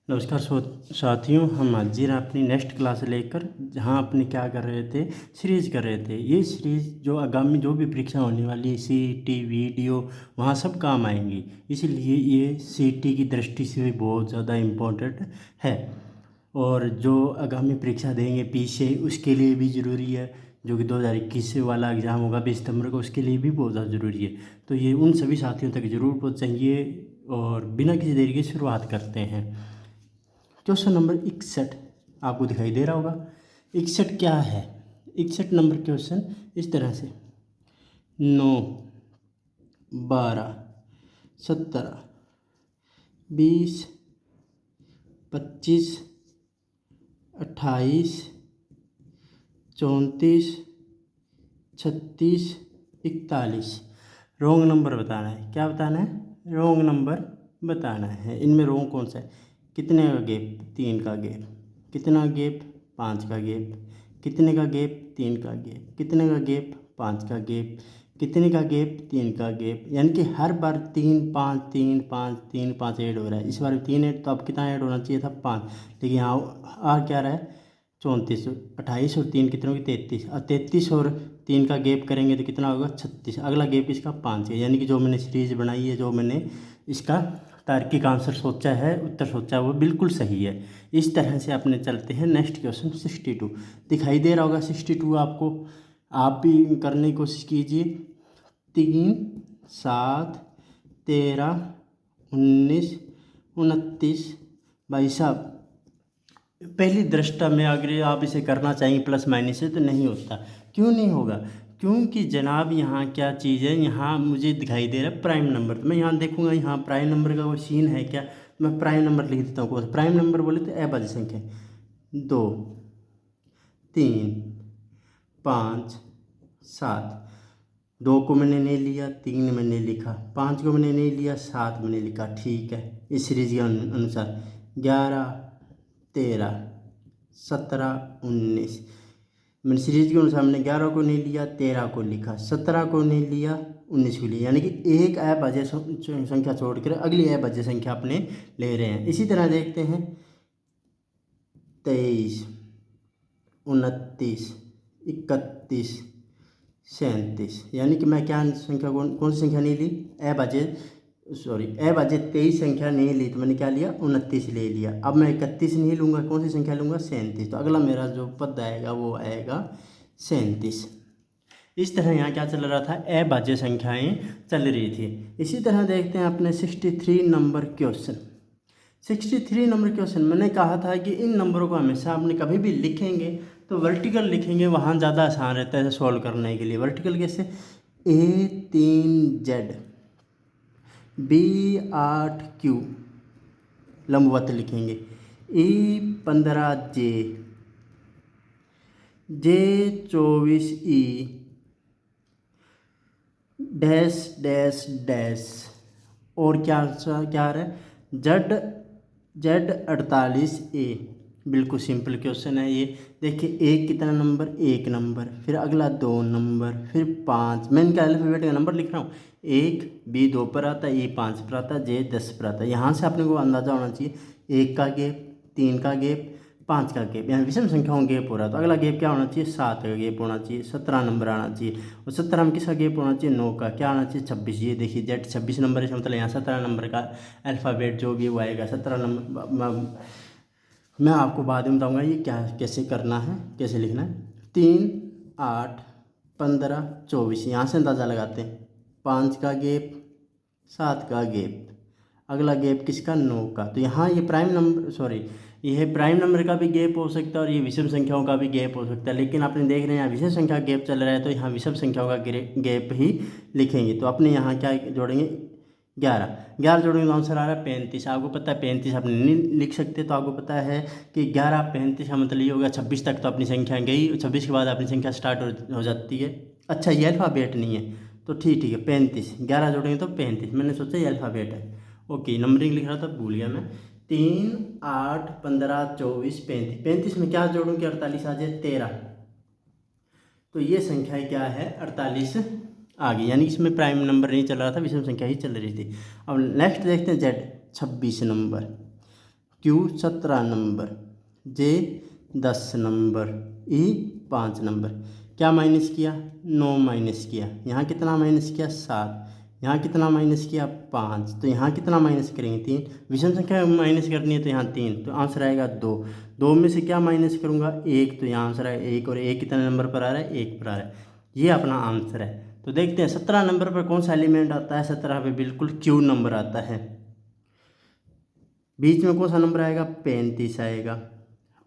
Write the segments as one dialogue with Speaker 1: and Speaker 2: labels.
Speaker 1: नमस्कार साथियों, हम हाजिर हैं अपनी नेक्स्ट क्लास लेकर, जहां अपने क्या कर रहे थे, सीरीज कर रहे थे। ये सीरीज जो आगामी जो भी परीक्षा होने वाली है, सीईटी वीडियो, वहाँ सब काम आएंगी। इसीलिए ये सीईटी की दृष्टि से भी बहुत ज़्यादा इम्पोर्टेंट है। और जो आगामी परीक्षा देंगे पीछे, उसके लिए भी ज़रूरी है। जो कि 2021 वाला एग्ज़ाम होगा 20 सितंबर को, उसके लिए भी बहुत ज़्यादा ज़रूरी है। तो ये उन सभी साथियों तक ज़रूर पहुँचाइए। और बिना किसी देरी की शुरुआत करते हैं। क्वेश्चन नंबर 61 आपको दिखाई दे रहा होगा। 61 क्या है? 61 नंबर क्वेश्चन इस तरह से 9, 12, 17, 20, 25, 28, 34, 36, 41 रॉन्ग नंबर बताना है। क्या बताना है? रॉन्ग नंबर बताना है। इनमें रॉन्ग कौन सा है? कितने का गैप? 3 का गैप। कितना गैप? 5 का गैप। कितने का गैप? 3 का गैप। कितने का गैप? 5 का गैप। कितने का गैप? 3 का गैप। यानी कि हर बार 3 5 3 5 3 5 ऐड हो रहा है। इस बार 3 ऐड, तो अब कितना ऐड होना चाहिए था? 5। लेकिन यहाँ आ क्या रहा है? 34। 28 और 3 कितने होगी? 33। और 33 और 3 का गैप करेंगे तो कितना होगा? 36। अगला गैप इसका 5 है। यानी कि जो मैंने सीरीज बनाई है, जो मैंने इसका तार्किक आंसर सोचा है, उत्तर सोचा है, वो बिल्कुल सही है। इस तरह से अपने चलते हैं। नेक्स्ट क्वेश्चन 62 दिखाई दे रहा होगा। 62 आपको, आप भी करने की कोशिश कीजिए। 3, 7, 13, 19, 29। भाई साहब, पहली दृष्टा में अगर आप इसे करना चाहेंगे प्लस माइनस से, तो नहीं होता। क्यों नहीं होगा? क्योंकि जनाब यहाँ क्या चीज़ है, यहाँ मुझे दिखाई दे रहा है प्राइम नंबर। तो मैं यहाँ देखूंगा, यहाँ प्राइम नंबर का कोई सीन है क्या? मैं प्राइम नंबर लिख देता हूँ। प्राइम नंबर बोले तो अभाज्य संख्या 2, 3, 5, 7। 2 को मैंने नहीं लिया, 3 मैंने लिखा, 5 को मैंने नहीं लिया, 7 मैंने लिखा। ठीक है, इस सीरीज के अनुसार 11, 13, 17, 19। मैंने सीरीज के अनुसार मैंने 11 को नहीं लिया, 13 को लिखा, 17 को नहीं लिया, 19 को लिया। यानी कि एक अभाज्य संख्या छोड़कर अगली अभाज्य संख्या अपने ले रहे हैं। इसी तरह देखते हैं 23, 29, 31, 37। यानी कि मैं क्या संख्या, कौन सी संख्या नहीं ली? अभाज्य 23 संख्या नहीं ली, तो मैंने क्या लिया? 29 ले लिया। अब मैं 31 नहीं लूँगा, कौन सी संख्या लूँगा? 37। तो अगला मेरा जो पद आएगा वो आएगा 37। इस तरह यहाँ क्या चल रहा था? अभाज्य संख्याएं चल रही थी। इसी तरह देखते हैं अपने 63 नंबर क्वेश्चन। 63 नंबर क्वेश्चन मैंने कहा था कि इन नंबरों को हमेशा आपने कभी भी लिखेंगे तो वर्टिकल लिखेंगे, वहाँ ज़्यादा आसान रहता है सॉल्व करने के लिए। वर्टिकल कैसे? A3Z, B8Q लंबवत लिखेंगे, E15J, J24E, dash dash dash. और क्या क्या आ रहा है? Z48A। बिल्कुल सिंपल क्वेश्चन है ये। देखिए, एक कितना नंबर? 1 नंबर, फिर अगला 2 नंबर, फिर 5। मैं इनका अल्फ़ाबेट का नंबर लिख रहा हूँ। 1, B2 पर आता है, E5 पर आता है, J10 पर आता है। यहाँ से अपने को अंदाज़ा होना चाहिए 1 का गैप, 3 का गैप, 5 का गैप। यहाँ विषम संख्याओं गैप हो रहा है, तो अगला गैप क्या होना चाहिए? 7 का गैप होना चाहिए। 17 नंबर आना चाहिए। और 17 में किसका गैप होना चाहिए? 9 का। क्या आना चाहिए? 26। ये देखिए, Z26 नंबर है, मतलब यहाँ 17 नंबर का अल्फ़ाबेट जो भी वो आएगा 17 नंबर। मैं आपको बाद में बताऊँगा ये क्या कैसे करना है, कैसे लिखना है। 3, 8, 15, 24। यहाँ से अंदाज़ा लगाते हैं। 5 का गैप, 7 का गैप, अगला गैप किसका? 9 का। तो यहाँ ये प्राइम नंबर, सॉरी, यह प्राइम नंबर का भी गैप हो सकता है और ये विषम संख्याओं का भी गैप हो सकता है। लेकिन आपने देख रहे हैं यहाँ विषम संख्या गैप चल रहा है, तो यहाँ विषम संख्याओं का गैप ही लिखेंगे। तो अपने यहाँ क्या जोड़ेंगे? 11 जोड़ेंगे तो आंसर आ रहा है 35। आपको पता है 35 आप नहीं लिख सकते, तो आपको पता है कि 11 35 का मतलब ये होगा 26 तक तो अपनी संख्या गई, 26 के बाद अपनी संख्या स्टार्ट हो जाती है। अच्छा, ये अल्फ़ाबेट नहीं है, तो ठीक है 35। 11 जोड़ेंगे तो 35। मैंने सोचा ये अल्फ़ाबेट है। ओके, नंबरिंग लिख रहा था, भूल गया मैं। 3, 8, 15, 24, 35। 35 में क्या जोड़ूँ कि 48 आ जाए? 13। तो ये संख्या क्या है? 48 आ गई। यानी इसमें प्राइम नंबर नहीं चल रहा था, विषम संख्या ही चल रही थी। अब नेक्स्ट देखते हैं Z26 नंबर। क्यू 17 नंबर, जे 10 नंबर, ई 5 नंबर। क्या माइनस किया? 9 माइनस किया। यहाँ कितना माइनस किया? 7। यहाँ कितना माइनस किया? 5। तो यहाँ कितना माइनस करेंगे? 3। विषम संख्या माइनस करनी है तो यहाँ 3, तो आंसर आएगा 2। 2 में से क्या माइनस करूँगा? 1, तो यहाँ आंसर आएगा 1। और 1 कितने नंबर पर आ रहा है? 1 पर आ रहा है। ये अपना आंसर है। तो देखते हैं 17 नंबर पर कौन सा एलिमेंट आता है। 17 पे बिल्कुल क्यू नंबर आता है। बीच में कौन सा नंबर आएगा? 35 आएगा।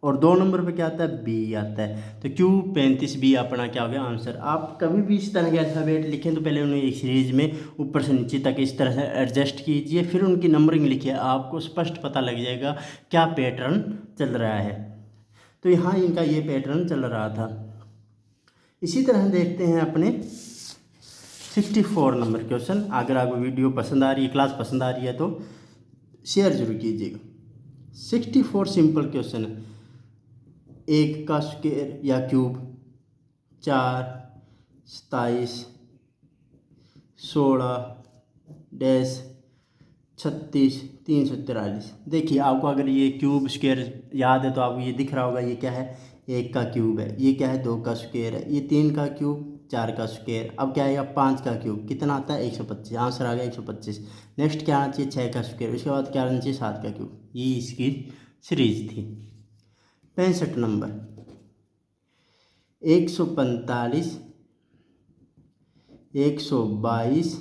Speaker 1: और 2 नंबर पे क्या आता है? बी आता है। तो क्यू 35 बी अपना क्या हो गया? आंसर। आप कभी भी इस तरह के अल्फ़ाबेट लिखें तो पहले उन्हें एक सीरीज में ऊपर से नीचे तक इस तरह से एडजस्ट कीजिए, फिर उनकी नंबरिंग लिखिए, आपको स्पष्ट पता लग जाएगा क्या पैटर्न चल रहा है। तो यहाँ इनका ये पैटर्न चल रहा था। इसी तरह देखते हैं अपने 64 नंबर क्वेश्चन। अगर आपको वीडियो पसंद आ रही है, क्लास पसंद आ रही है तो शेयर जरूर कीजिएगा। 64 सिंपल क्वेश्चन है। 1 का स्क्वायर या क्यूब, 4, 27, 16, डैश 36, 343। देखिए आपको अगर ये क्यूब स्क्वायर याद है तो आपको ये दिख रहा होगा। ये क्या है? 1 का क्यूब है। ये क्या है? 2 का स्क्वायर है। ये 3 का क्यूब, 4 का स्क्वायर। अब क्या आएगा? 5 का क्यूब कितना आता है? 125। आंसर आ गया 125। नेक्स्ट क्या आना चाहिए? 6 का स्क्वायर। उसके बाद क्या आना चाहिए? 7 का क्यूब। ये इसकी सीरीज थी। 65 नंबर, 145, 122,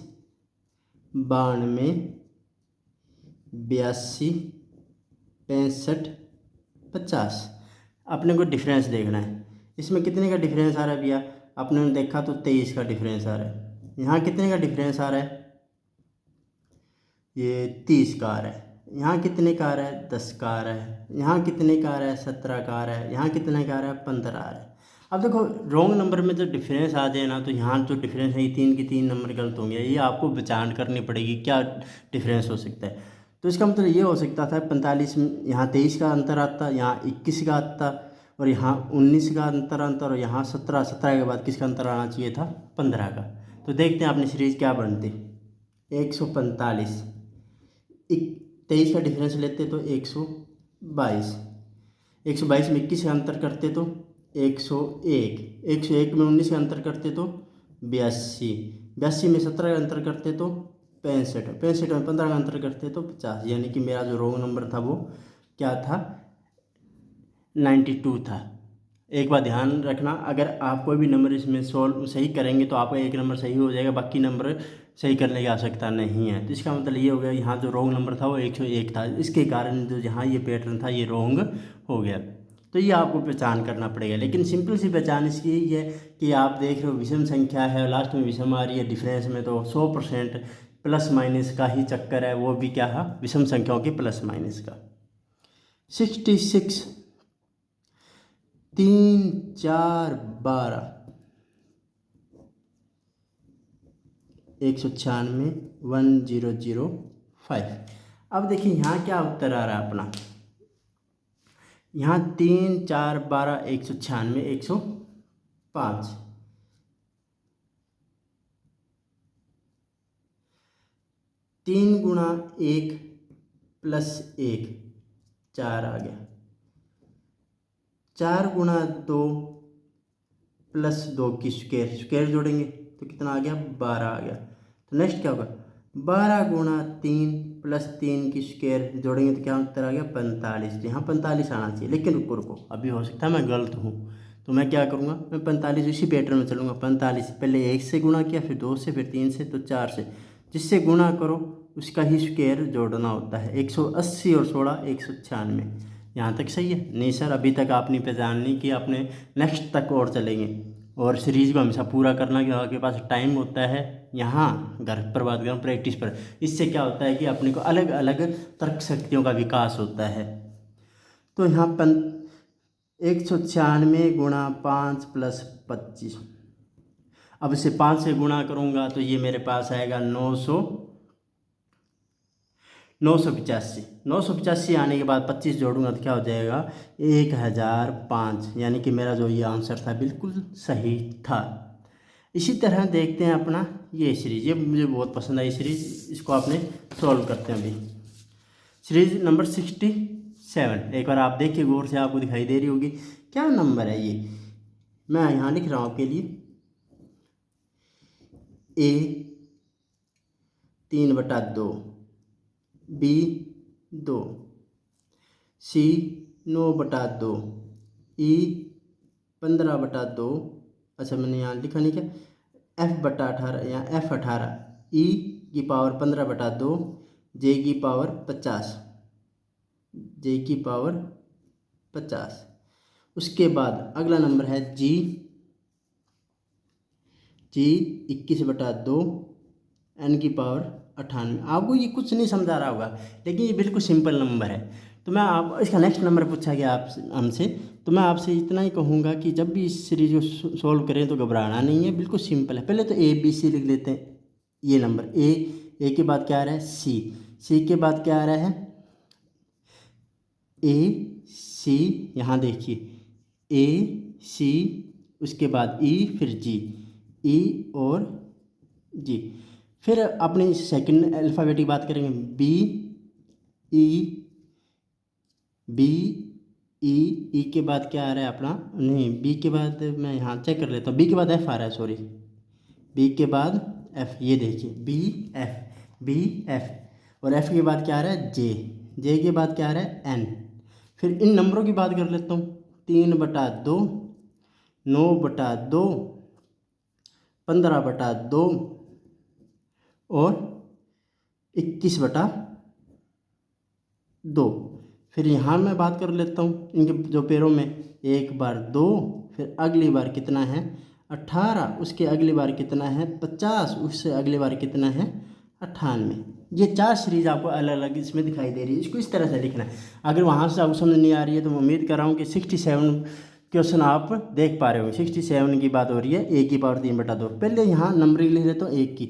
Speaker 1: 92, 82, 65, 50। अपने को डिफरेंस देखना है। इसमें कितने का डिफरेंस आ रहा है भैया? आपने देखा तो 23 का डिफरेंस आ रहा है। यहाँ कितने का डिफरेंस आ रहा है? ये 30 का आ रहा है। यहाँ कितने का आ रहा है? 10 का आ रहा है। यहाँ कितने का आ रहा है? 17 का आ रहा है। यहाँ कितने का आ रहा है? 15 आ रहा है। अब देखो रॉन्ग नंबर में जो डिफरेंस आ जाए ना, तो यहाँ जो डिफरेंस है ये 3 के 3 नंबर गलत होंगे। ये आपको पहचान करनी पड़ेगी क्या डिफरेंस हो सकता है। तो इसका मतलब ये हो सकता था 45 में यहाँ 23 का अंतर आता, यहाँ 21 का आता, और यहाँ 19 का अंतर और यहाँ 17 के बाद किसका अंतर आना चाहिए था? 15 का। तो देखते हैं अपनी सीरीज क्या बनती। 145, 23 का डिफरेंस लेते तो 122, 122 में 21 का अंतर करते तो 101, 101 में 19 का अंतर करते तो 82, 82 में 17 का अंतर करते तो 65, 65 में 15 का अंतर करते तो 50। यानी कि मेरा जो रॉन्ग नंबर था वो क्या था? 92 था। एक बात ध्यान रखना, अगर आप कोई भी नंबर इसमें सॉल्व सही करेंगे तो आपका एक नंबर सही हो जाएगा, बाकी नंबर सही करने की आवश्यकता नहीं है। तो इसका मतलब ये हो गया यहाँ जो रॉन्ग नंबर था वो 101 था। इसके कारण जो यहाँ ये पैटर्न था ये रॉन्ग हो गया। तो ये आपको पहचान करना पड़ेगा। लेकिन सिंपल सी पहचान इसकी यही है कि आप देख रहे हो विषम संख्या है, लास्ट में विषम आ रही है, डिफरेंस में तो 100% प्लस माइनस का ही चक्कर है। वो भी क्या है? विषम संख्याओं के प्लस माइनस का। 66, 3, 4, 12, 196, 1005। अब देखिए यहाँ क्या उत्तर आ रहा है अपना। यहाँ 3, 4, 12, 196, 105। 3 गुणा 1 प्लस 1, 4 आ गया। 4 गुणा 2 प्लस 2 की स्क्वायर, स्क्वायर जोड़ेंगे तो कितना आ गया? 12 आ गया। तो नेक्स्ट क्या होगा? 12 गुणा 3 प्लस 3 की स्क्वायर जोड़ेंगे तो क्या उत्तर आ गया? 45। तो यहाँ 45 आना चाहिए। लेकिन रुको रुको, अभी हो सकता है मैं गलत हूँ, तो मैं क्या करूँगा? मैं 45 इसी पैटर्न में चलूँगा। 45 पहले 1 से गुणा किया, फिर 2 से, फिर 3 से, तो 4 से। जिससे गुणा करो उसका ही स्क्वायर जोड़ना होता है। 180 और 16, 196। यहाँ तक सही है? नहीं सर, अभी तक आपने पहचान नहीं कि आपने नेक्स्ट तक और चलेंगे। और सीरीज़ को हमेशा पूरा करना, कि आपके पास टाइम होता है यहाँ घर पर बात करूँ प्रैक्टिस पर। इससे क्या होता है कि अपने को अलग अलग तर्क शक्तियों का विकास होता है। तो यहाँ 196 गुणा 5 प्लस 25। अब इसे 5 से गुणा करूँगा तो ये मेरे पास आएगा 985। 985 आने के बाद 25 जोड़ूंगा तो क्या हो जाएगा? 1005। यानी कि मेरा जो ये आंसर था बिल्कुल सही था। इसी तरह देखते हैं अपना ये सीरीज। ये मुझे बहुत पसंद आई सीरीज, इसको आपने सॉल्व करते हैं अभी। Series number 66 7। एक बार आप देखिए गौर से, आपको दिखाई दे रही होगी क्या नंबर है ये। मैं यहाँ लिख रहा हूँ आपके लिए A 3/2, B 2, C 9/2, E 15/2। अच्छा मैंने यहाँ लिखा नहीं क्या, F/18 या F18, E की पावर 15/2, J की पावर 50, J की पावर 50। उसके बाद अगला नंबर है G 21/2, N की पावर 98। आपको ये कुछ नहीं समझा रहा होगा, लेकिन ये बिल्कुल सिंपल नंबर है। तो मैं आप इसका नेक्स्ट नंबर पूछा गया आप हमसे, तो मैं आपसे इतना ही कहूँगा कि जब भी इस सीरीज को सॉल्व करें तो घबराना नहीं है, बिल्कुल सिंपल है। पहले तो ABC लिख लेते हैं। ये नंबर ए के बाद क्या आ रहा है सी के बाद क्या आ रहा है AC। यहाँ देखिए AC, उसके बाद E, फिर G, E और G। फिर अपनी सेकंड अल्फ़ाबेटिक बात करेंगे B E के बाद क्या आ रहा है अपना, नहीं B के बाद मैं यहाँ चेक कर लेता हूँ, B के बाद F आ रहा है, सॉरी B के बाद F। ये देखिए B F, और F के बाद क्या आ रहा है J के बाद क्या आ रहा है N। फिर इन नंबरों की बात कर लेता हूँ, 3/2, 9/2, 15/2 और 21/2। फिर यहाँ मैं बात कर लेता हूँ इनके जो पेरों में, एक बार 2, फिर अगली बार कितना है 18, उसके अगली बार कितना है 50, उससे अगली बार कितना है 98। ये 4 सीरीज आपको अलग अलग इसमें दिखाई दे रही है। इसको इस तरह से लिखना है। अगर वहाँ से आपको समझ नहीं आ रही है तो मैं उम्मीद कर रहा हूँ कि 67 क्वेश्चन आप देख पा रहे होंगे। 67 की बात हो रही है, A की पावर 3/2। पहले यहाँ नंबरिंग लिख लेता हूँ एक की।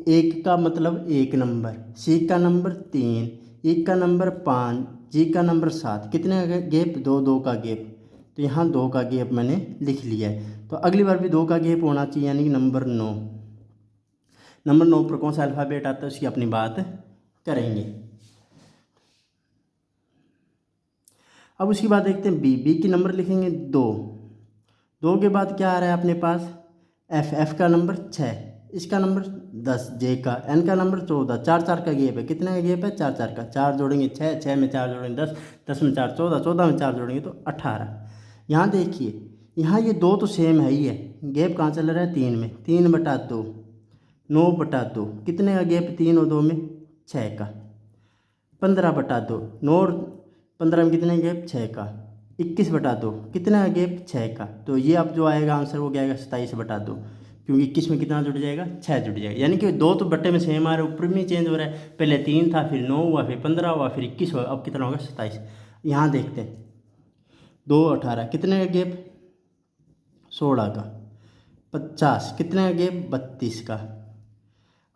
Speaker 1: एक का मतलब एक नंबर, C का नंबर 3, E का नंबर 5, G का नंबर 7। कितने का गैप, 2 का गैप। तो यहाँ 2 का गैप मैंने लिख लिया है। तो अगली बार भी 2 का गैप होना चाहिए, यानी कि नंबर 9। नंबर 9 पर कौन सा अल्फ़ाबेट आता है उसकी अपनी बात करेंगे। अब उसकी बात देखते हैं B की नंबर लिखेंगे 2 के बाद क्या आ रहा है अपने पास F का नंबर 6, इसका नंबर 10, J का, N का नंबर 14। 4 का गैप है। कितने का गैप है 4 का। 4 जोड़ेंगे 6 में 4 जोड़ेंगे 10, 10 में 4 14, 14 में 4 जोड़ेंगे तो 18। यहाँ देखिए, यहाँ ये 2 तो सेम है ही है, गैप कहाँ चल रहा है 3 में, 3/2, 9/2। कितने का गैप 3 और 2 में 6 का, 15/2, 9 और 15 में कितने गैप 6 का, 21/2। कितने का गैप 6 का। तो ये अब जो आएगा आंसर वो क्या आएगा 27/2, क्योंकि 21 में कितना जुड़ जाएगा 6 जुड़ जाएगा। यानी कि 2 तो बट्टे में सेम आ रहा है, ऊपर में चेंज हो रहा है। पहले 3 था, फिर 9 हुआ, फिर 15 हुआ, फिर 21 हुआ, अब कितना होगा 27। यहाँ देखते हैं 2 18, कितने का गैप 16 का, 50, कितने का गैप 32 का,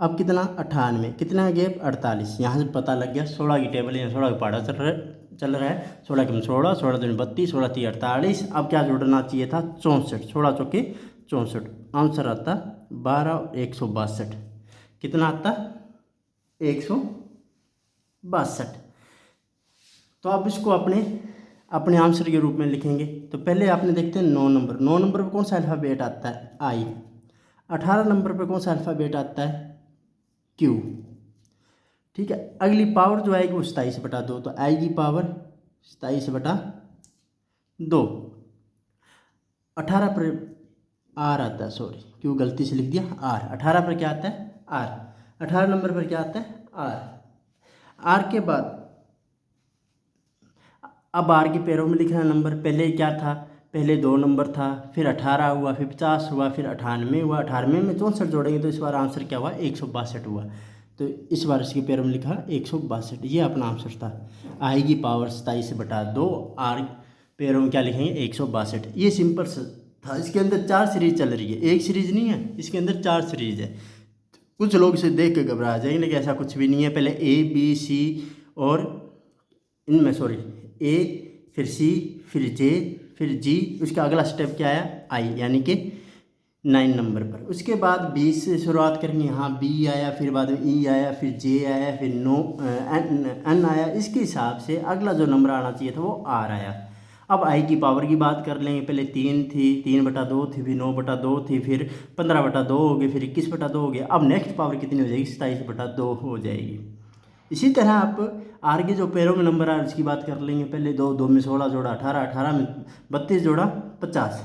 Speaker 1: अब कितना 98, कितना का गैप 48। यहाँ से पता लग गया 16 की टेबल है, 16 का पहाड़ा चल रहा है। 16 के 16, 16 दूनी 32, 16 3 48। अब क्या जुड़ना चाहिए था 64, 16 चौके 64। आंसर आता 12 और 162। कितना आता 162। तो आप इसको अपने आंसर के रूप में लिखेंगे। तो पहले आपने देखते हैं 9 नंबर पर कौन सा अल्फ़ाबेट आता है I। 18 नंबर पर कौन सा अल्फ़ाबेट आता है Q। ठीक है, अगली पावर जो आएगी वो 27/2, तो I की पावर 27/2। 18 पर R आता है, सॉरी क्यों गलती से लिख दिया R। 18 पर क्या आता है R। 18 नंबर पर क्या आता है R के बाद अब R के पैरों में लिखना नंबर। पहले क्या था, पहले 2 नंबर था, फिर 18 हुआ, फिर 50 हुआ, फिर 98 हुआ। 98 में 64 जोड़ेंगे तो इस बार आंसर क्या हुआ 162 हुआ। तो इस बार इसके पैरों में लिखा 162। ये अपना आंसर था। I की पावर 27/2, R पैरों में क्या लिखेंगे 162। ये सिंपल था। इसके अंदर 4 सीरीज चल रही है, एक सीरीज नहीं है, इसके अंदर 4 सीरीज है। कुछ लोग इसे देख के घबरा जाएंगे, लेकिन ऐसा कुछ भी नहीं है। पहले A B C और इनमें सॉरी A, फिर C, फिर J, फिर G, उसका अगला स्टेप क्या आया I, यानी कि 9 नंबर पर। उसके बाद बी से शुरुआत करेंगे, यहाँ बी आया, फिर बाद में ई आया, फिर जे आया, फिर एन आया। इसके हिसाब से अगला जो नंबर आना चाहिए था वो आर आया। अब आई की पावर की बात कर लेंगे। पहले 3 थी, 3/2 थी, फिर 9/2 थी, फिर 15/2 हो गई, फिर 21/2 हो गया। अब नेक्स्ट पावर कितनी हो जाएगी? 27/2 हो जाएगी। इसी तरह आप आर के जो पैरों में नंबर आ उसकी बात कर लेंगे। पहले 2 में 16 जोड़ा 18, 18 में 32 जोड़ा 50।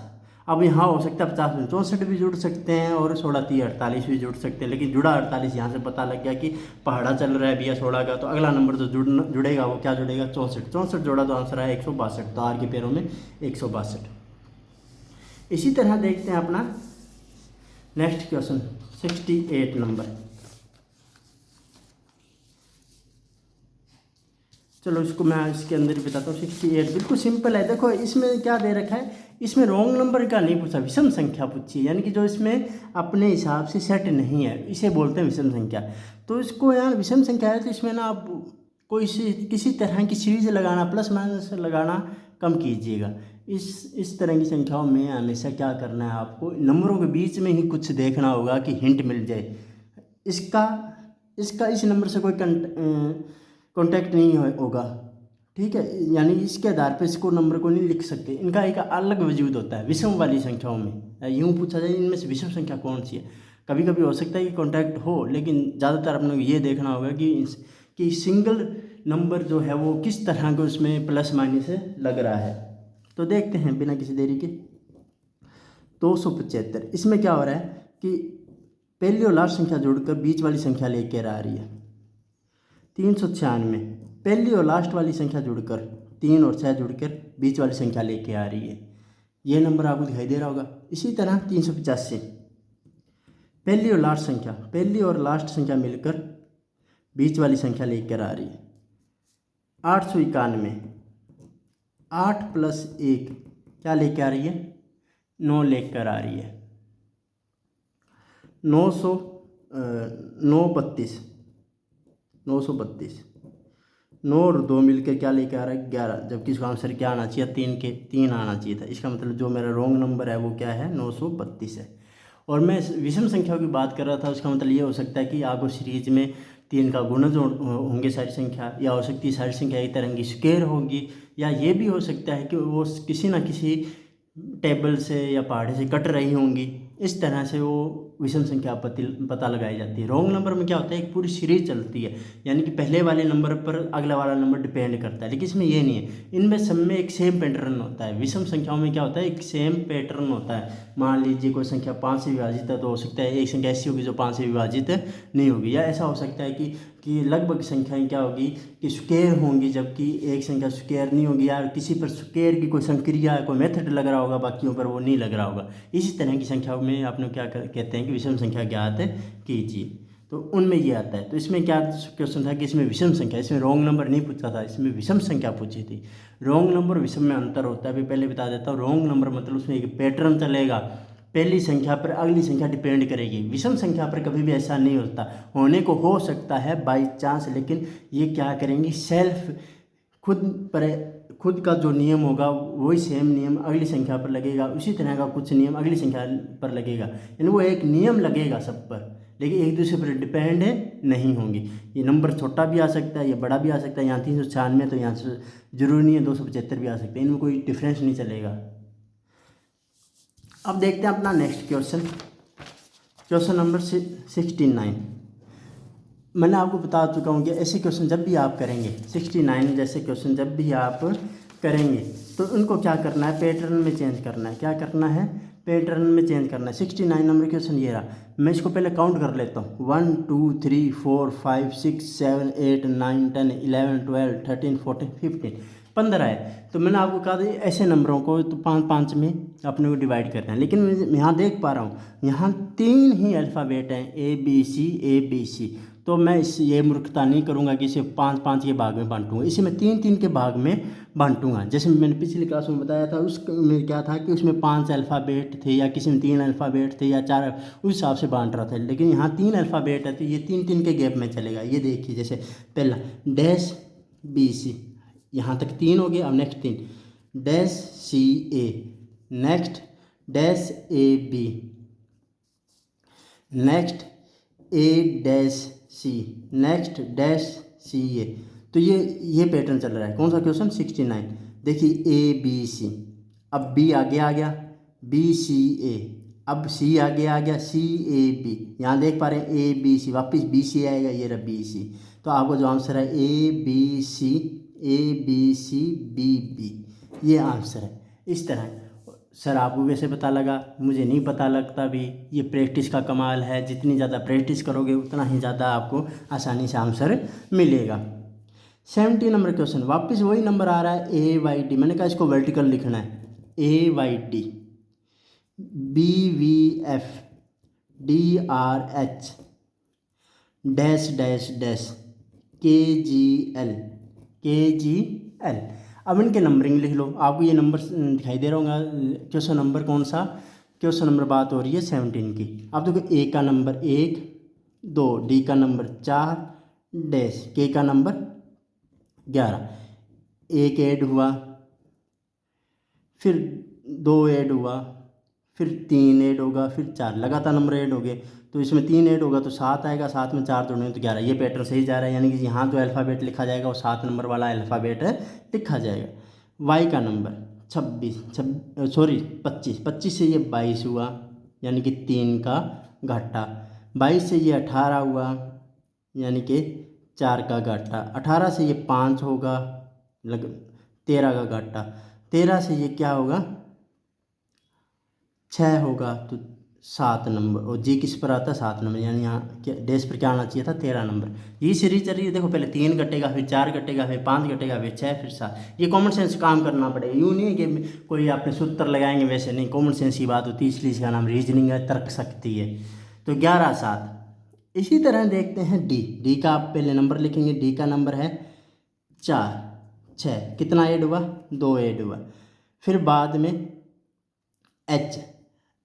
Speaker 1: अब यहाँ हो सकता है 50 में 64 भी जुड़ सकते हैं और 16 30 48 भी जुड़ सकते हैं, लेकिन जुड़ा 48 यहाँ से पता लग गया कि पहाड़ा चल रहा है भैया 16 का, तो अगला नंबर जो जुड़ेगा वो क्या जुड़ेगा? 64। 64 जोड़ा तो आंसर है 162। तो आर के पैरों में 162। इसी तरह देखते हैं अपना नेक्स्ट क्वेश्चन 68 नंबर। चलो इसको मैं इसके अंदर ही बताता हूँ। 68 बिल्कुल सिंपल है। देखो इसमें क्या दे रखा है, इसमें रॉन्ग नंबर का नहीं पूछा, विषम संख्या पूछी है, यानी कि जो इसमें अपने हिसाब से सेट नहीं है, इसे बोलते हैं विषम संख्या। तो इसको यार विषम संख्या है तो इसमें ना आप कोई किसी तरह की सीरीज लगाना, प्लस माइनस लगाना कम कीजिएगा। इस तरह की संख्याओं में हमेशा क्या करना है, आपको नंबरों के बीच में ही कुछ देखना होगा कि हिंट मिल जाए। इसका इस नंबर से कोई कॉन्टैक्ट नहीं होगा, ठीक है, यानी इसके आधार पर इसको नंबर को नहीं लिख सकते। इनका एक अलग वजूद होता है विषम वाली संख्याओं में। यूँ पूछा जाए इनमें से विषम संख्या कौन सी है, कभी कभी हो सकता है कि कॉन्टैक्ट हो, लेकिन ज़्यादातर अपने को ये देखना होगा कि सिंगल नंबर जो है वो किस तरह के उसमें प्लस माइनस लग रहा है। तो देखते हैं बिना किसी देरी के। 275 इसमें क्या हो रहा है कि पहली और लास्ट संख्या जोड़कर बीच वाली संख्या लेकर आ रही है। 396 पहली और लास्ट वाली संख्या जुड़कर 3 और 6 जुड़कर बीच वाली संख्या लेके आ रही है। ये नंबर आपको दिखाई दे रहा होगा। इसी तरह 385 पहली और लास्ट संख्या मिलकर बीच वाली संख्या लेकर आ रही है। 891 8 + 1 क्या लेकर आ रही है? 9 लेकर आ रही है। 932 9 और 2 मिलकर क्या लेकर आ रहा है? 11, जबकि इसका आंसर क्या आना चाहिए? 3 आना चाहिए था। इसका मतलब जो मेरा रॉन्ग नंबर है वो क्या है? 932 है। और मैं विषम संख्याओं की बात कर रहा था, उसका मतलब ये हो सकता है कि आपको सीरीज में 3 का गुणज होंगे सारी संख्या, या हो सकती है सारी संख्या एक तरह की स्क्वायर होगी, या ये भी हो सकता है कि वो किसी ना किसी टेबल से या पहाड़ी से कट रही होंगी। इस तरह से वो विषम संख्या पता लगाई जाती है। रॉन्ग नंबर में क्या होता है, एक पूरी सीरीज चलती है, यानी कि पहले वाले नंबर पर अगला वाला नंबर डिपेंड करता है, लेकिन इसमें ये नहीं है। इनमें सब में एक सेम पैटर्न होता है। विषम संख्याओं में क्या होता है, एक सेम पैटर्न होता है। मान लीजिए कोई संख्या 5 से विभाजित है, तो हो सकता है एक संख्या ऐसी होगी जो 5 से विभाजित नहीं होगी, या ऐसा हो सकता है कि लगभग संख्याएं क्या होगी कि स्क्वायर होंगी, जबकि एक संख्या स्क्वायर नहीं होगी, या किसी पर स्क्वायर की कोई संक्रिया कोई मेथड लग रहा होगा, बाकियों पर वो नहीं लग रहा होगा। इसी तरह की संख्याओं में आपने क्या कहते हैं कि विषम संख्या ज्ञात कीजिए, तो उनमें ये आता है। तो इसमें क्या क्वेश्चन था कि इसमें विषम संख्या, इसमें रॉन्ग नंबर नहीं पूछा था, इसमें विषम संख्या पूछी थी। रॉन्ग नंबर और विषम में अंतर होता है। अभी पहले बता देता हूँ। रॉन्ग नंबर मतलब उसमें एक पैटर्न चलेगा, पहली संख्या पर अगली संख्या डिपेंड करेगी। विषम संख्या पर कभी भी ऐसा नहीं होता, होने को हो सकता है बाई चांस, लेकिन ये क्या करेंगी, सेल्फ खुद का जो नियम होगा वही सेम नियम अगली संख्या पर लगेगा, उसी तरह का कुछ नियम अगली संख्या पर लगेगा, यानी वो एक नियम लगेगा सब पर, लेकिन एक दूसरे पर डिपेंड नहीं होंगी। ये नंबर छोटा भी आ सकता है, ये बड़ा भी आ सकता है। यहाँ 396 तो यहाँ से जरूरी नहीं है 275 भी आ सकते हैं, इनमें कोई डिफरेंस नहीं चलेगा। अब देखते हैं अपना नेक्स्ट क्वेश्चन नंबर 69। मैंने आपको बता चुका हूँ कि ऐसे क्वेश्चन जब भी आप करेंगे, 69 जैसे क्वेश्चन जब भी आप करेंगे तो उनको क्या करना है, पैटर्न में चेंज करना है। क्या करना है, पैटर्न में चेंज करना है। 69 नंबर क्वेश्चन ये रहा। मैं इसको पहले काउंट कर लेता हूँ। 1 2 3 4 5 6 7 8 9 10 11 12 13 14 15 15 है। तो मैंने आपको कहा था ऐसे नंबरों को तो 5 में अपने को डिवाइड करना है, लेकिन मैं यहाँ देख पा रहा हूँ यहाँ 3 ही अल्फ़ाबेट हैं, ABC। तो मैं ये मूर्खता नहीं करूँगा कि इसे 5 के भाग में बांटूंगा, इसे मैं 3 के भाग में बांटूंगा। जैसे मैंने पिछली क्लास में बताया था, उसमें क्या था कि उसमें 5 अल्फ़ाबेट थे, या किसी में 3 अल्फ़ाबेट थे, या 4, उस हिसाब से बांट रहा था। लेकिन यहाँ 3 अल्फ़ाबेट है तो ये 3 के गैप में चलेगा। ये देखिए, जैसे पहला -BC, यहाँ तक 3 हो गया। अब next 3 -CA, next -AB, next A dash C, next dash C A. तो ये पैटर्न चल रहा है। कौन सा क्वेश्चन? 69। देखिए ए बी सी, अब बी आगे आ गया, बी सी ए, अब सी आगे आ गया, सी ए बी। यहाँ देख पा रहे हैं ए बी सी, वापस बी सी आएगा, ये रहा बी सी। तो आपको जो आंसर है A B C, A B C B B, ये आंसर है। इस तरह सर आपको कैसे पता लगा? मुझे नहीं पता लगता भी। ये प्रैक्टिस का कमाल है, जितनी ज़्यादा प्रैक्टिस करोगे उतना ही ज़्यादा आपको आसानी से आंसर मिलेगा। 70 नंबर क्वेश्चन, वापस वही नंबर आ रहा है ए वाई डी। मैंने कहा इसको वर्टिकल लिखना है, A Y D, B V F, D R H, dash dash dash, K G L, के जी एल। अब इनके नंबरिंग लिख लो। आपको ये नंबर दिखाई दे रहा होगा। क्वेश्चन नंबर कौन सा? क्वेश्चन नंबर बात हो रही है 17 की। आप देखो ए का नंबर 1, 2, डी का नंबर 4, डैश, के का नंबर 11। एक ऐड हुआ, फिर 2 ऐड हुआ, फिर 3 ऐड होगा, फिर 4, लगातार नंबर ऐड हो गए। तो इसमें 3 ऐड होगा तो 7 आएगा, 7 में 4 जोड़ेंगे तो 11। ये पैटर्न सही जा रहा है, यानी कि यहाँ तो अल्फ़ाबेट लिखा जाएगा और 7 नंबर वाला अल्फ़ाबेट लिखा जाएगा। वाई का नंबर 26, 25, 25 से ये 22 हुआ, यानी कि 3 का घाटा। 22 से ये 18 हुआ, यानी कि 4 का घाटा। 18 से ये 5 होगा, 13 का घाटा। 13 से ये क्या होगा? 6 होगा, तो 7 नंबर। और जी किस पर आता है? 7 नंबर, यानी यहाँ क्या डैश पर क्या आना चाहिए था? 13 नंबर। ये सीरीज चल रही है। देखो पहले 3 कटेगा, फिर 4 कटेगा, फिर 5 कटेगा, फिर 6, फिर 7। ये कॉमन सेंस काम करना पड़ेगा। यूँ नहीं है कि कोई आपने सूत्र लगाएंगे, वैसे नहीं। कॉमन सेंस की बात होती है, इसलिए इसका नाम रीजनिंग है, तर्क शक्ति है। तो 11, 7। इसी तरह देखते हैं डी। डी का आप पहले नंबर लिखेंगे। डी का नंबर है 4, 6, कितना ऐड हुआ? 2 ऐड हुआ। फिर बाद में एच,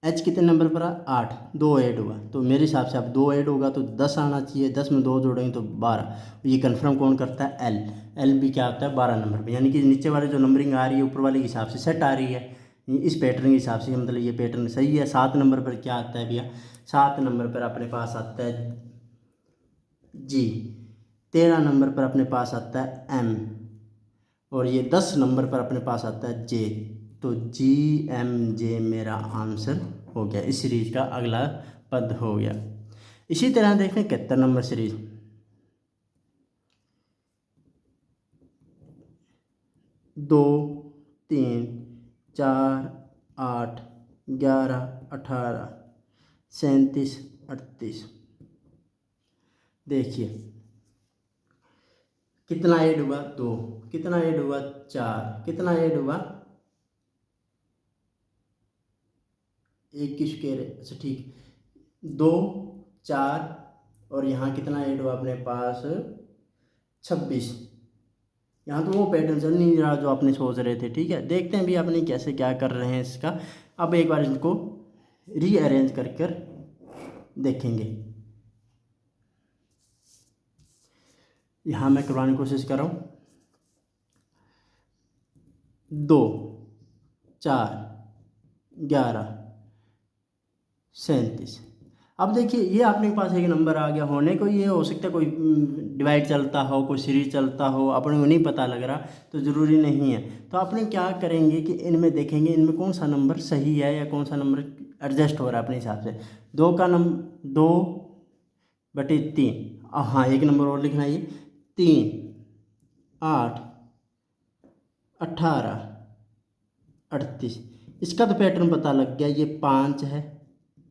Speaker 1: एच कितने नंबर पर? 8, 2 ऐड हुआ। तो मेरे हिसाब से अब 2 ऐड होगा तो 10 आना चाहिए। 10 में 2 जोड़ेंगे तो 12। ये कंफर्म कौन करता है? एल। एल भी क्या होता है? 12 नंबर पर, यानी कि नीचे वाले जो नंबरिंग आ रही है ऊपर वाले के हिसाब से सेट आ रही है। इस पैटर्न के हिसाब से, मतलब ये पैटर्न सही है। 7 नंबर पर क्या आता है भैया? 7 नंबर पर अपने पास आता है जी। 13 नंबर पर अपने पास आता है एम, और ये 10 नंबर पर अपने पास आता है जे। तो जी एम जे मेरा आंसर हो गया। इस सीरीज का अगला पद हो गया। इसी तरह देखें 71 नंबर सीरीज। 2, 3, 4, 8, 11, 18, 37, 38। देखिए कितना ऐड हुआ? 2, कितना ऐड हुआ? 4, कितना ऐड हुआ? 1 की स्क्वायर। अच्छा ठीक, 2, 4, और यहाँ कितना ऐड हुआ अपने पास? 26। यहाँ तो वो पैटर्न चल नहीं रहा जो आपने सोच रहे थे। ठीक है, देखते हैं भी अपने कैसे क्या कर रहे हैं इसका। अब एक बार इसको रीअरेंज कर कर देखेंगे। यहाँ मैं करवाने की कोशिश कर रहा हूँ। 2, 4, 11, 37। अब देखिए ये अपने पास एक नंबर आ गया। होने को ये हो सकता है कोई डिवाइड चलता हो, कोई सीरीज चलता हो, अपने को नहीं पता लग रहा, तो ज़रूरी नहीं है। तो अपने क्या करेंगे कि इनमें देखेंगे इनमें कौन सा नंबर सही है या कौन सा नंबर एडजस्ट हो रहा है अपने हिसाब से। 2 का नंबर 2/3। हाँ, एक नंबर और लिखना है ये। 3, 8, 18, 38। इसका तो पैटर्न पता लग गया। ये 5 है,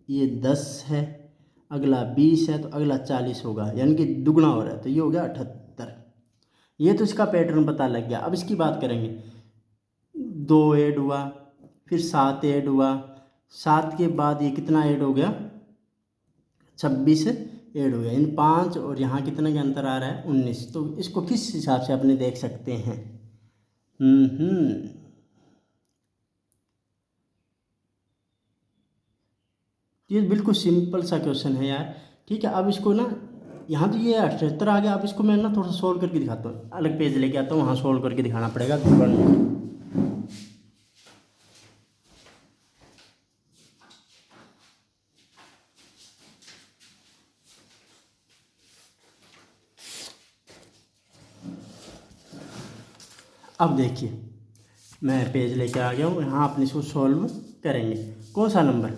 Speaker 1: ये 10 है, अगला 20 है, तो अगला 40 होगा, यानी कि दुगना हो रहा है। तो ये हो गया 78। ये तो इसका पैटर्न पता लग गया। अब इसकी बात करेंगे। 2 ऐड हुआ, फिर 7 ऐड हुआ, 7 के बाद ये कितना ऐड हो गया? 26 ऐड हो गया। इन 5 और यहाँ कितने का अंतर आ रहा है? 19। तो इसको किस हिसाब से अपने देख सकते हैं? ये बिल्कुल सिंपल सा क्वेश्चन है यार। ठीक है, अब इसको ना, यहाँ तो ये 78 आ गया। अब इसको मैं ना थोड़ा सा सोल्व करके दिखाता हूँ। अलग पेज लेके आता हूँ, वहाँ सोल्व करके दिखाना पड़ेगा। अब देखिए मैं पेज लेके आ गया हूँ, यहाँ अपने इसको सॉल्व करेंगे। कौन सा नंबर,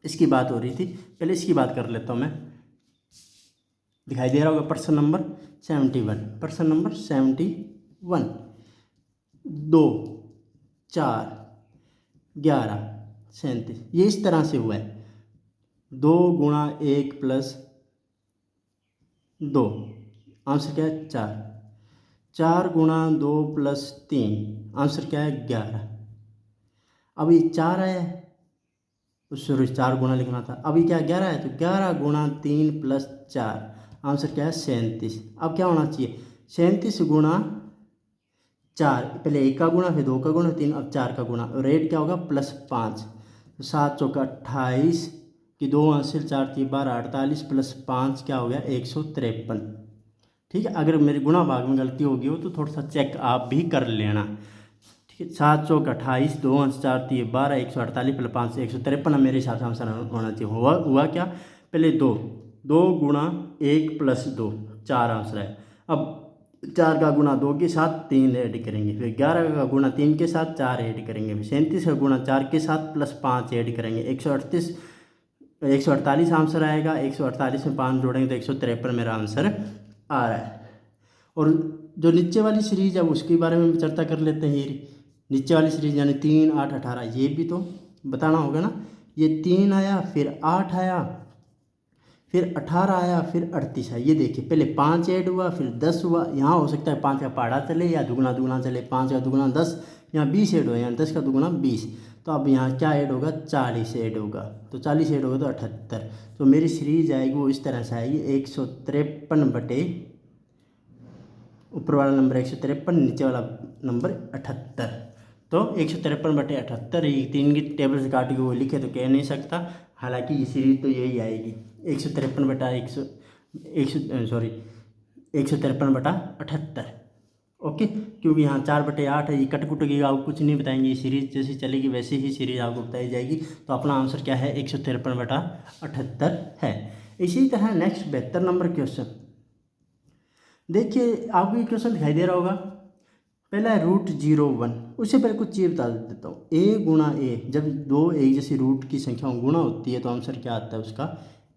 Speaker 1: इसकी बात हो रही थी, पहले इसकी बात कर लेता हूँ मैं। दिखाई दे रहा होगा पर्सन नंबर 71, पर्सन नंबर 71, 2 4 11 37, ये इस तरह से हुआ है। 2 गुणा 1 प्लस 2, आंसर क्या है 4। 4 गुणा 2 प्लस 3, आंसर क्या है 11। अब ये 4 आया है, उस 4 गुणा लिखना था, अभी क्या 11 है, तो 11 गुणा 3 प्लस 4, आंसर क्या है 37। अब क्या होना चाहिए 37 गुणा 4, पहले 1 का गुणा, फिर 2 का गुणा, 3, अब 4 का गुणा, रेट क्या होगा +5, तो 7 चौका 28 की 2 हासिल 4 3 12 48 प्लस 5 क्या हो गया 153। ठीक है, अगर मेरे गुणा भाग में गलती होगी हो तो थोड़ा सा चेक आप भी कर लेना। ठीक है, 7 चौका 28, 2 अंश 4 3 12 148 प्लस 5 153, मेरे हिसाब से आंसर होना चाहिए। हुआ क्या, पहले 2 गुणा 1 प्लस 2, 4 आंसर है। अब 4 का गुणा 2 के साथ 3 ऐड करेंगे, फिर 11 का गुणा 3 के साथ 4 ऐड करेंगे, फिर 37 का गुणा 4 के साथ प्लस 5 ऐड करेंगे, 148 आंसर आएगा। 148 में 5 जोड़ेंगे तो 153 मेरा आंसर आ रहा है। और जो नीचे वाली सीरीज है उसके बारे में चर्चा कर लेते हैं। ये नीचे वाली सीरीज यानी 3 8 18, ये भी तो बताना होगा ना। ये 3 आया, फिर 8 आया, फिर 18 आया, फिर 38 है। ये देखिए पहले 5 ऐड हुआ, फिर 10 हुआ। यहाँ हो सकता है 5 का पहाड़ा चले या दुगना दुगना चले, 5 का दुगना 10, यहाँ 20 ऐड हुआ, यहाँ 10 का दुगना 20, तो अब यहाँ क्या ऐड होगा 40 ऐड होगा, तो 40 ऐड होगा तो 78। तो मेरी सीरीज आएगी वो इस तरह से आएगी 153 बटे ऊपर वाला नंबर 153, नीचे वाला नंबर 78। तो 153 बटे 78, ये 3 की टेबल से काट के वो लिखे तो कह नहीं सकता, हालांकि ये सीरीज तो यही आएगी 153 बटा 153 बटा 78। ओके, क्योंकि यहाँ 4 बटे 8 है, ये कट कुट के आपको कुछ नहीं बताएंगे, ये सीरीज जैसी चलेगी वैसे ही सीरीज आपको बताई जाएगी। तो अपना आंसर क्या है 153 बटा 78 है। इसी तरह नेक्स्ट 72 नंबर क्वेश्चन देखिए, आपको ये क्वेश्चन दिखाई दे रहा होगा। पहला है √01, उससे पहले कुछ चीज़ बता देता हूँ। a गुणा a, जब 2 एक जैसी रूट की संख्या गुणा होती है तो आंसर क्या आता है उसका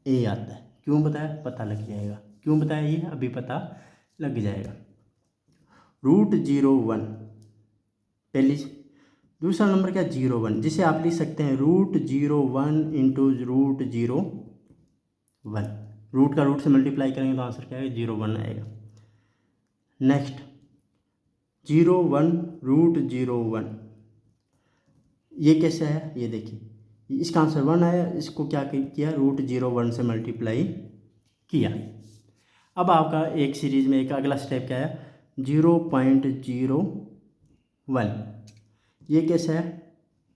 Speaker 1: a आता है। क्यों बताया, पता लग जाएगा क्यों बताया, ये अभी पता लग जाएगा। √01 पहली, दूसरा नंबर क्या 01, जिसे आप लिख सकते हैं √01 इंटू √01, रूट का रूट से मल्टीप्लाई करेंगे तो आंसर क्या है 01 आएगा। नेक्स्ट 01 √01, ये कैसे है, ये देखिए इसका आंसर 1 आया, इसको क्या किया √01 से मल्टीप्लाई किया। अब आपका एक सीरीज में एक अगला स्टेप क्या है 0.01, ये कैसे है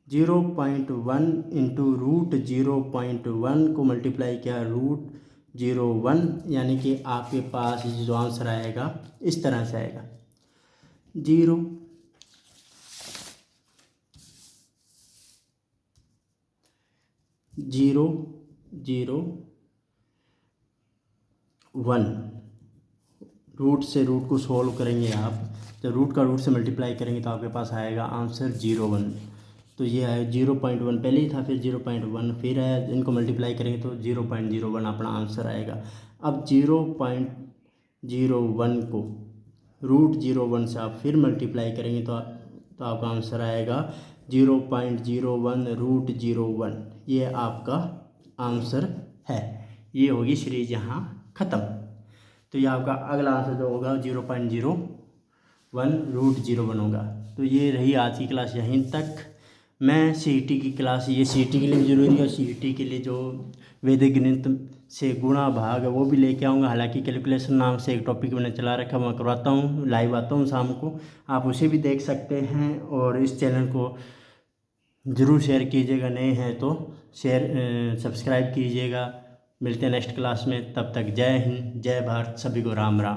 Speaker 1: 0.1 इंटू √0.1 को मल्टीप्लाई किया √01, यानी कि आपके पास जो आंसर आएगा इस तरह से आएगा 0.001, रूट से रूट को सॉल्व करेंगे आप, जब रूट का रूट से मल्टीप्लाई करेंगे तो आपके पास आएगा आंसर 01। तो ये है 0.1 पहले ही था, फिर 0.1 फिर है, इनको मल्टीप्लाई करेंगे तो 0.01 अपना आंसर आएगा। अब 0.01 को √01 से आप फिर मल्टीप्लाई करेंगे तो आपका आंसर आएगा 0.01 √01, ये आपका आंसर है। ये होगी सीरीज यहाँ ख़त्म। तो ये आपका अगला आंसर जो होगा 0.01 √01 होगा। तो ये रही आज की क्लास यहीं तक। मैं सीईटी की क्लास, ये सीईटी के लिए भी ज़रूरी है, सीईटी के लिए जो वैदिक गणित से गुणा भाग है वो भी लेके आऊँगा। हालांकि कैलकुलेशन नाम से एक टॉपिक मैंने चला रखा, मैं करवाता हूँ, लाइव आता हूँ शाम को, आप उसे भी देख सकते हैं। और इस चैनल को ज़रूर शेयर कीजिएगा, नए हैं तो सब्सक्राइब कीजिएगा। मिलते हैं नेक्स्ट क्लास में, तब तक जय हिंद जय भारत, सभी को राम राम।